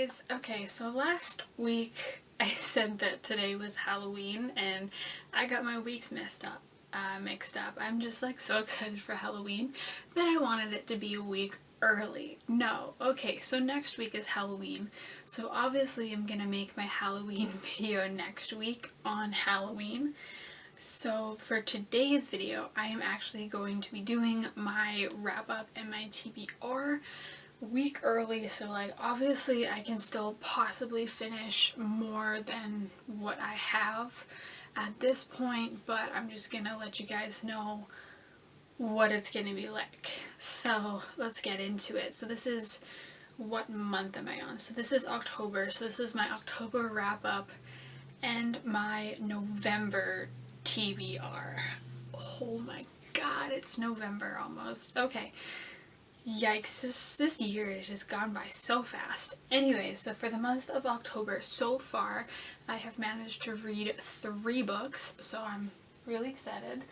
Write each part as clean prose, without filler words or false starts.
guys. Okay, so last week I said that today was Halloween and I got my weeks mixed up. I'm just like so excited for Halloween that I wanted it to be a week early. No, okay, so next week is Halloween. So obviously I'm gonna make my Halloween video next week on Halloween. So for today's video, I am actually going to be doing my wrap up and my TBR week early, so like obviously I can still possibly finish more than what I have at this point, but I'm just gonna let you guys know what it's gonna be like. So let's get into it. So this is, what month am I on? So this is October, so this is my October wrap up and my November TBR. Oh my god, it's November almost. Okay. Yikes, this year has just gone by so fast. Anyway, so for the month of October so far, I have managed to read 3 books, so I'm really excited.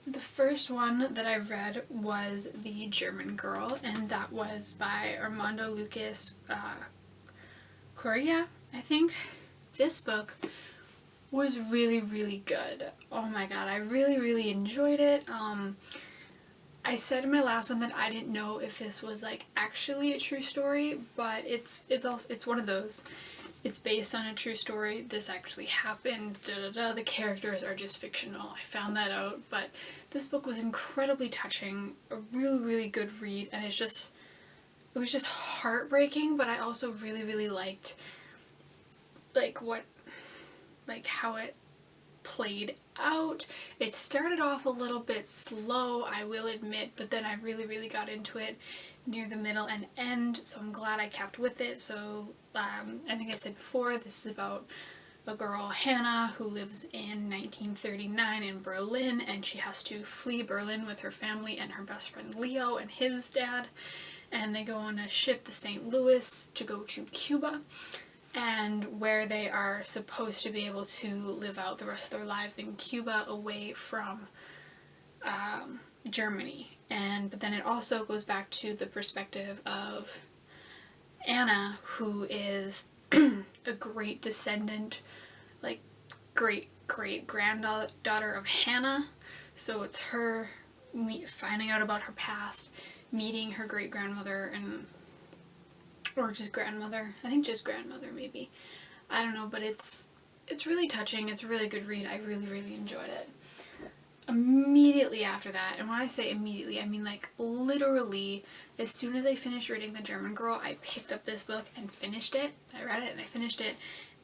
The first one that I read was The German Girl, and that was by Armando Lucas Correa, I think. This book was really, really good. Oh my god, I really enjoyed it. I said in my last one that I didn't know if this was like actually a true story, but it's one of those. It's based on a true story. This actually happened. The characters are just fictional. I found that out, but this book was incredibly touching. A really good read, and it was just heartbreaking. But I also really liked how it played out. It started off a little bit slow, I will admit, but then I really got into it near the middle and end, so I'm glad I kept with it. So I think I said before, this is about a girl, Hannah, who lives in 1939 in Berlin, and she has to flee Berlin with her family and her best friend Leo and his dad, and they go on a ship to St. Louis to go to Cuba, and where they are supposed to be able to live out the rest of their lives in Cuba away from Germany. But then it also goes back to the perspective of Anna, who is a great descendant, like great granddaughter of Hannah. So it's her finding out about her past, meeting her great grandmother, or just grandmother. I think just grandmother, maybe. I don't know, but it's really touching. It's a really good read. I really enjoyed it. Immediately after that, and when I say immediately, I mean like literally as soon as I finished reading The German Girl, I picked up this book and finished it. I read it and I finished it,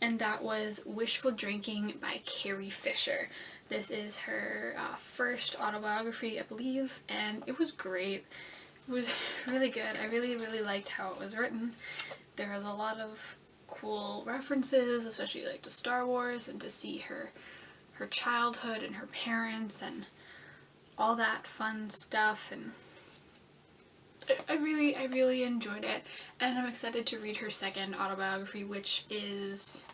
and that was Wishful Drinking by Carrie Fisher. This is her first autobiography, I believe, and it was great. It was really good. I really liked how it was written. There was a lot of cool references, especially like to Star Wars, and to see her childhood and her parents and all that fun stuff, and I really enjoyed it, and I'm excited to read her second autobiography, which is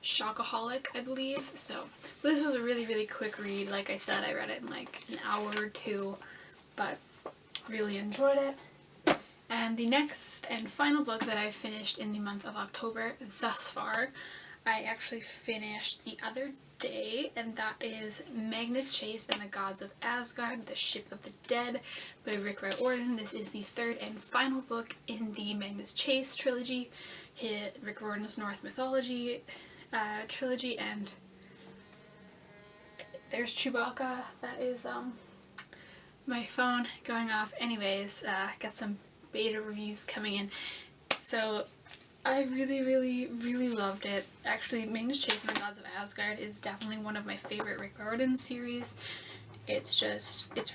Shockaholic, I believe. So this was a really quick read. Like I said, I read it in like an hour or 2, but really enjoyed it. And the next and final book that I finished in the month of October thus far, I actually finished the other day, and that is Magnus Chase and the Gods of Asgard, The Ship of the Dead by Rick Riordan. This is the third and final book in the Magnus Chase trilogy, Rick Riordan's Norse mythology trilogy, and there's Chewbacca. That is my phone going off. Anyways, got some beta reviews coming in. So I really loved it. Actually, Magnus Chase and the Gods of Asgard is definitely one of my favorite Rick Riordan series. It's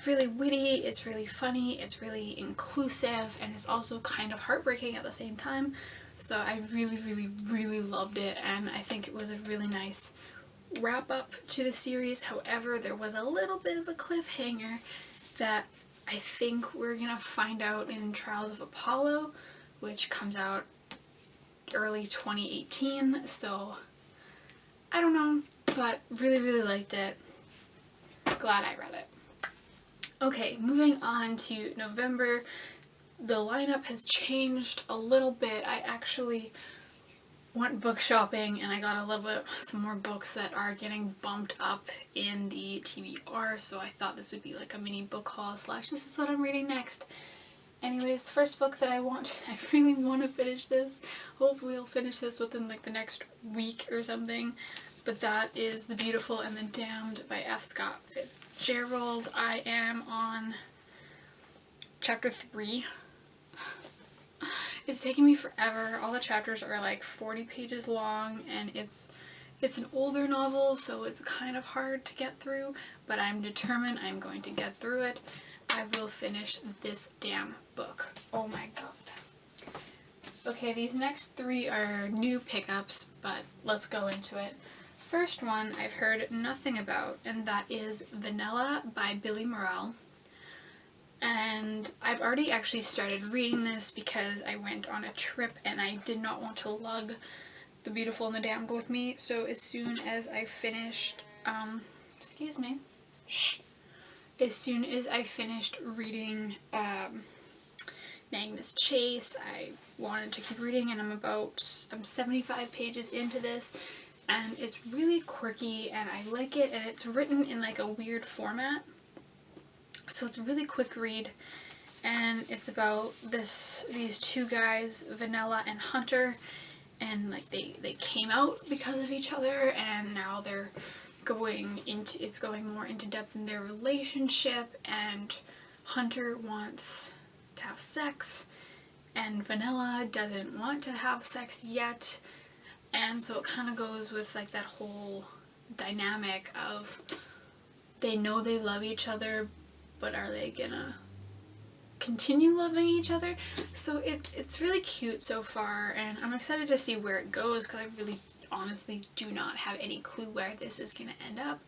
really witty, it's really funny, it's really inclusive, and it's also kind of heartbreaking at the same time. So I really loved it, and I think it was a really nice wrap up to the series. However, there was a little bit of a cliffhanger that I think we're gonna find out in Trials of Apollo, which comes out early 2018, so I don't know, but really liked it. Glad I read it. Okay, moving on to November. the lineup has changed a little bit. I actually went book shopping and I got some more books that are getting bumped up in the TBR, so I thought this would be like a mini book haul / this is what I'm reading next. Anyways, first book that I really want to finish this. Hopefully I'll finish this within like the next week or something. But that is The Beautiful and the Damned by F. Scott Fitzgerald. I am on chapter 3. It's taking me forever. All the chapters are like 40 pages long, and it's an older novel, so it's kind of hard to get through, but I'm determined I'm going to get through it. I will finish this damn book. Oh my god. Okay, these next 3 are new pickups, but let's go into it. First one I've heard nothing about, and that is Vanilla by Billy Morrell. And I've already actually started reading this because I went on a trip and I did not want to lug The Beautiful and the Damned with me. So as soon as I finished, as soon as I finished reading Magnus Chase, I wanted to keep reading, and I'm 75 pages into this, and it's really quirky and I like it, and it's written in like a weird format. So it's a really quick read, and it's about these 2 guys, Vanilla and Hunter, and like they came out because of each other, and now they're going more into depth in their relationship, and Hunter wants to have sex and Vanilla doesn't want to have sex yet, and so it kind of goes with like that whole dynamic of they know they love each other, but are they gonna continue loving each other? So it's really cute so far, and I'm excited to see where it goes because I really honestly do not have any clue where this is gonna end up.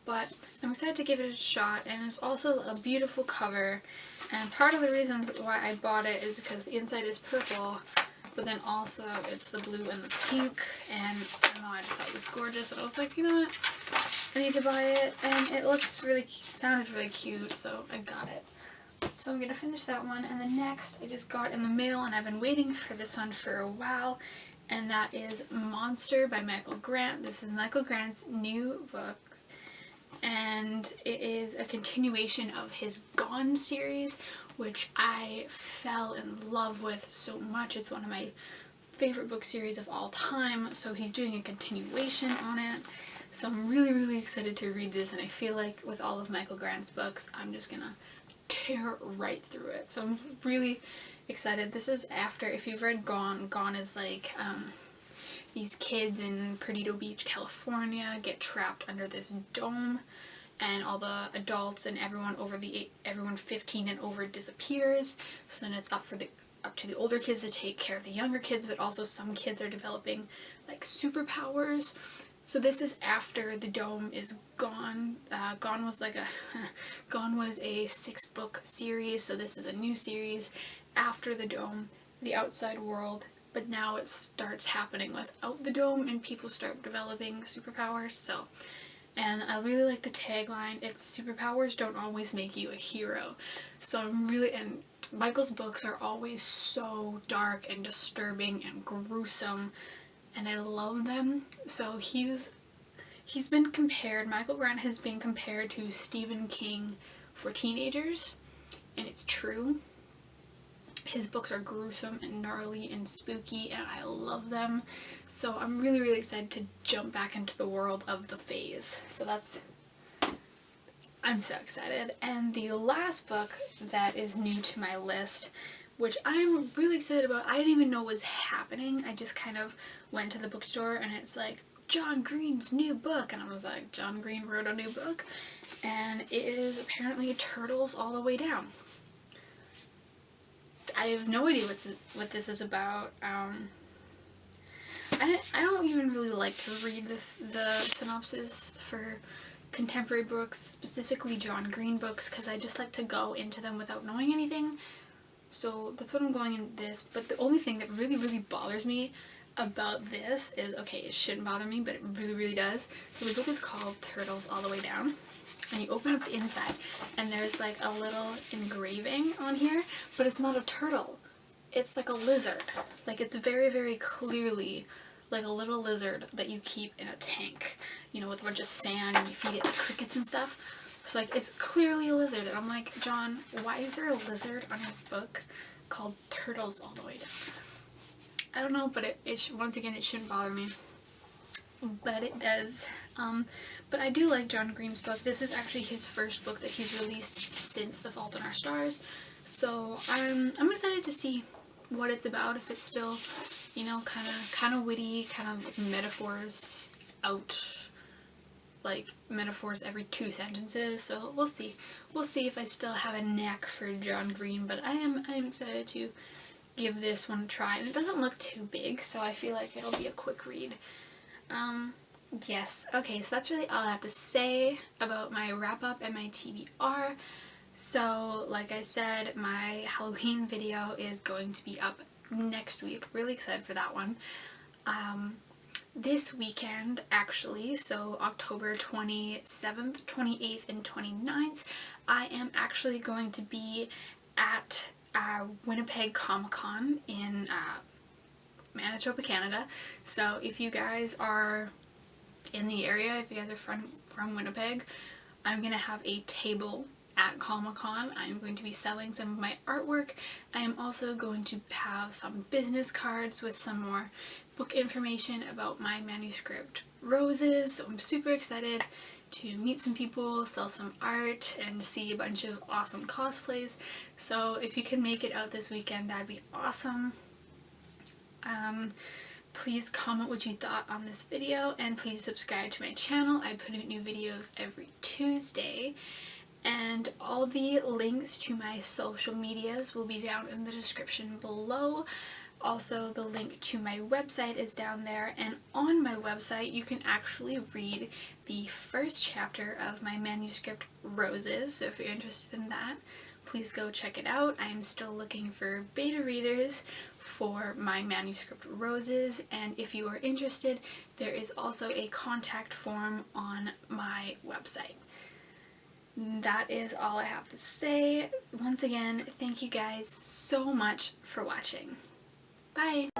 But I'm excited to give it a shot, and it's also a beautiful cover, and part of the reasons why I bought it is because the inside is purple, but then also it's the blue and the pink, and I don't know, I just thought it was gorgeous, and I was like, you know what, I need to buy it, and it sounded really cute, so I got it. So I'm going to finish that one, and the next I just got in the mail, and I've been waiting for this one for a while, and that is Monster by Michael Grant. This is Michael Grant's new book, and it is a continuation of his Gone series, which I fell in love with so much. It's one of my favorite book series of all time, so he's doing a continuation on it. So I'm really, really excited to read this, and I feel like with all of Michael Grant's books, I'm just gonna tear right through it. So I'm really excited. This is after, if you've read Gone, Gone is like these kids in Perdido Beach, California get trapped under this dome, and all the adults and everyone 15 and over disappears. So then it's up to the older kids to take care of the younger kids, but also some kids are developing like superpowers. So this is after the dome is gone. Gone was a 6-book series, so this is a new series after the dome, the outside world, but now it starts happening without the dome and people start developing superpowers. So, and I really like the tagline, it's superpowers don't always make you a hero. So and Michael's books are always so dark and disturbing and gruesome, and I love them. So he's been compared, Michael Grant has been compared to Stephen King for teenagers, and it's true. His books are gruesome and gnarly and spooky, and I love them. So I'm really, really excited to jump back into the world of the Fays. So I'm so excited. And the last book that is new to my list, which I'm really excited about, I didn't even know was happening. I just kind of went to the bookstore and it's like, John Green's new book, and I was like, John Green wrote a new book, and it is apparently Turtles All the Way Down. I have no idea what this is about. I don't even really like to read the synopsis for contemporary books, specifically John Green books, because I just like to go into them without knowing anything. So that's what I'm going in this. But the only thing that really, really bothers me about this is, okay, it shouldn't bother me, but it really, really does. So the book is called Turtles All the Way Down. and you open up the inside, and there's like a little engraving on here, but it's not a turtle. It's like a lizard. Like, it's very, very clearly like a little lizard that you keep in a tank, you know, with a bunch of sand, and you feed it like crickets and stuff. So like, it's clearly a lizard, and I'm like, John, why is there a lizard on your book called Turtles All the Way Down? I don't know, but once again, it shouldn't bother me. But it does. But I do like John Green's book. This is actually his first book that he's released since The Fault in Our Stars. So I'm excited to see what it's about, if it's still, you know, kind of witty, kind of like metaphors like metaphors every 2 sentences. So we'll see. We'll see if I still have a knack for John Green, but I am excited to give this one a try. And it doesn't look too big, so I feel like it'll be a quick read. Yes, okay, so that's really all I have to say about my wrap-up and my TBR. So, like I said, my Halloween video is going to be up next week. Really excited for that one. This weekend, actually, so October 27th, 28th, and 29th, I am actually going to be at Winnipeg Comic-Con in Manitoba, Canada. So if you guys are in the area, if you guys are from Winnipeg, I'm going to have a table at Comic-Con. I'm going to be selling some of my artwork. I am also going to have some business cards with some more book information about my manuscript Roses. So I'm super excited to meet some people, sell some art, and see a bunch of awesome cosplays. So if you can make it out this weekend, that'd be awesome. Please comment what you thought on this video, and please subscribe to my channel. I put out new videos every Tuesday, and all the links to my social medias will be down in the description below. Also, the link to my website is down there, and on my website you can actually read the first chapter of my manuscript Roses. So if you're interested in that, please go check it out. I am still looking for beta readers for my manuscript Roses, and if you are interested, there is also a contact form on my website. That is all I have to say. Once again, thank you guys so much for watching. Bye!